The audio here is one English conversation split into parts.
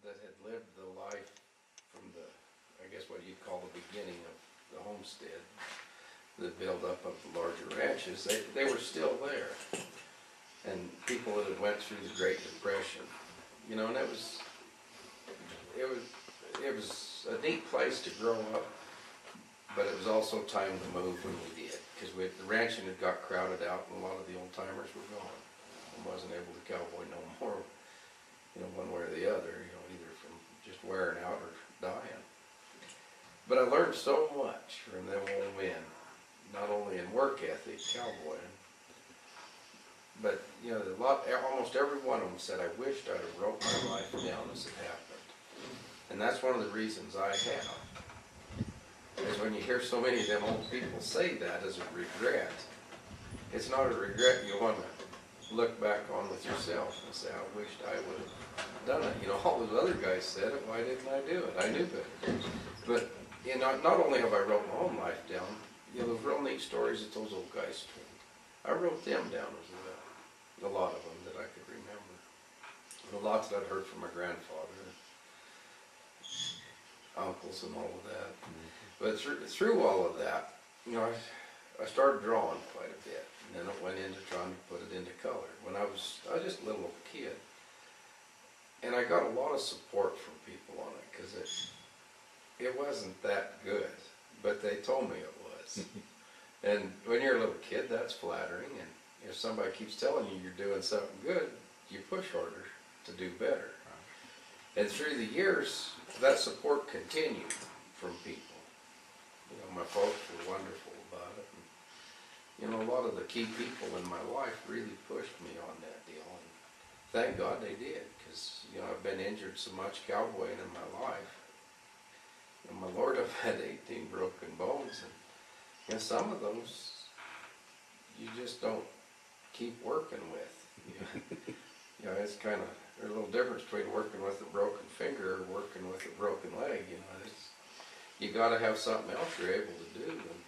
that had lived the life from the, I guess what you'd call the beginning of the homestead, the build-up of the larger ranches, they were still there. And people that had went through the Great Depression, you know, and it was a neat place to grow up, but it was also time to move when we did, because the ranching had got crowded out and a lot of the old timers were gone. I wasn't able to cowboy no more, you know, one way or the other, you know, either from just wearing out or dying. But I learned so much from them old men, not only in work ethic, cowboying, but, you know, almost every one of them said, I wished I'd have wrote my life down as it happened. And that's one of the reasons I have. Is when you hear so many of them old people say that as a regret, it's not a regret you want to look back on with yourself and say, I wished I would have done it. You know, all those other guys said it, why didn't I do it? I knew better. But, you know, not only have I wrote my own life down, you know, those real neat stories that those old guys told, I wrote them down as well. A lot of them that I could remember. The lots that I'd heard from my grandfather, uncles and all of that. But through all of that, you know, I started drawing quite a bit, and then it went into trying to put it into color. When I was just a little kid, and I got a lot of support from people on it, because it wasn't that good, but they told me it was. And when you're a little kid, that's flattering, and if somebody keeps telling you you're doing something good, you push harder to do better. And through the years, that support continued from people. You know, my folks were wonderful about it. And, you know, a lot of the key people in my life really pushed me on that deal. And thank God they did, because, you know, I've been injured so much cowboying in my life. And my Lord, I've had 18 broken bones. And you know, some of those, you just don't keep working with. You know, it's kind of, there's a little difference between working with a broken finger or working with a broken leg. You know, you got to have something else you're able to do. And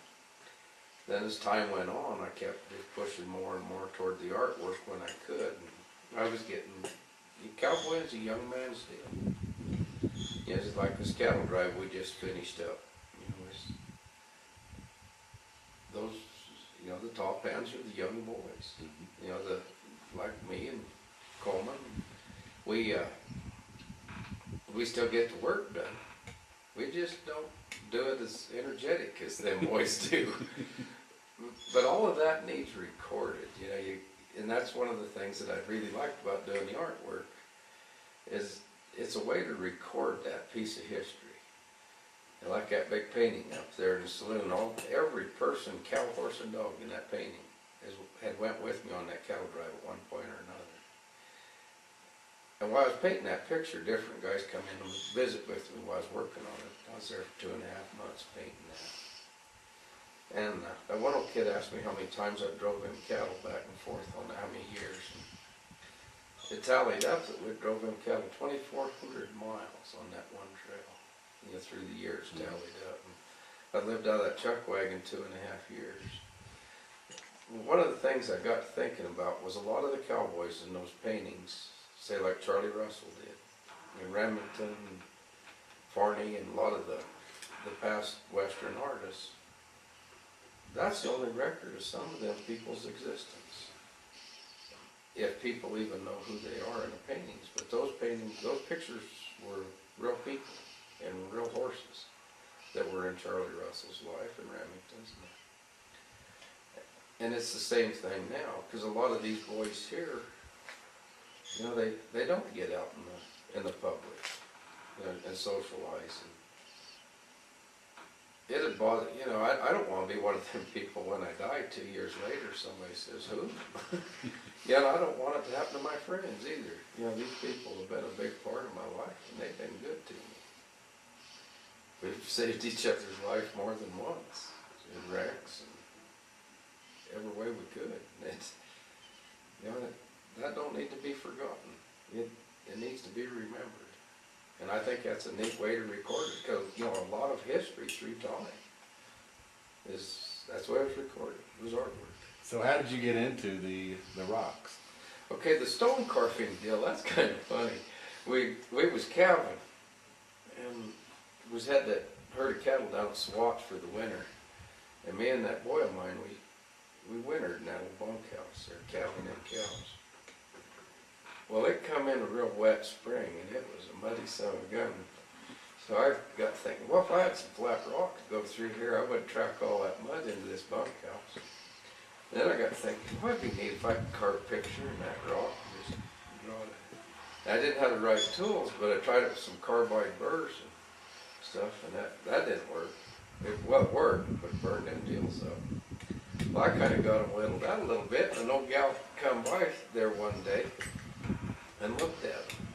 then as time went on, I kept just pushing more and more toward the artwork when I could. And I was getting, cowboy is a young man's deal. You know, it's like this cattle drive we just finished up. You know, those, you know, the top hands are the young boys. You know, like me and Coleman, we still get the work done. We just don't do it as energetic as them boys do. But all of that needs recorded, you know. And that's one of the things that I really liked about doing the artwork, is it's a way to record that piece of history. And like that big painting up there in the saloon, every person, cow, horse, and dog in that painting had went with me on that cattle drive at one point or another. And while I was painting that picture, different guys come in and visit with me while I was working on it. I was there for 2.5 months painting that. And that one old kid asked me how many times I drove them cattle back and forth on how many years. And it tallied up that we drove them cattle 2,400 miles on that one trail. You know, through the years tallied up. And I lived out of that chuck wagon 2.5 years. One of the things I got thinking about was a lot of the cowboys in those paintings, say like Charlie Russell did, and Remington, and Farney, and a lot of the past Western artists, that's the only record of some of them people's existence. If people even know who they are in the paintings. But those paintings, those pictures were real people and real horses that were in Charlie Russell's life and Remington's. And it's the same thing now, because a lot of these boys here, you know, they don't get out in the public, you know, and socialize. And it'd bother, you know, I don't want to be one of them people when I die 2 years later, somebody says, who? Yeah, and I don't want it to happen to my friends either. You know, these people have been a big part of my life, and they've been good to me. We've saved each other's life more than once, in wrecks and every way we could. It's, you know, that don't need to be forgotten. It needs to be remembered. And I think that's a neat way to record it, because, you know, a lot of history through time that's the way it was recorded. It was artwork. So how did you get into the rocks? Okay, the stone carving deal, that's kind of funny. we was calving, and was had that herd of cattle down at Swatch for the winter. And me and that boy of mine, we wintered in that old bunkhouse there, calving them cows. Well, it come in a real wet spring, and it was a muddy son of a gun. So I got thinking, well, if I had some flat rock to go through here, I would track all that mud into this bunkhouse. Then I got thinking, what would be neat if I could carve a picture in that rock and just draw it. I didn't have the right tools, but I tried it with some carbide burrs and stuff, and that didn't work. Well, it worked, but it burned them deals up. Well, I kind of got them whittled out a little bit, and an old gal come by there one day and looked at them.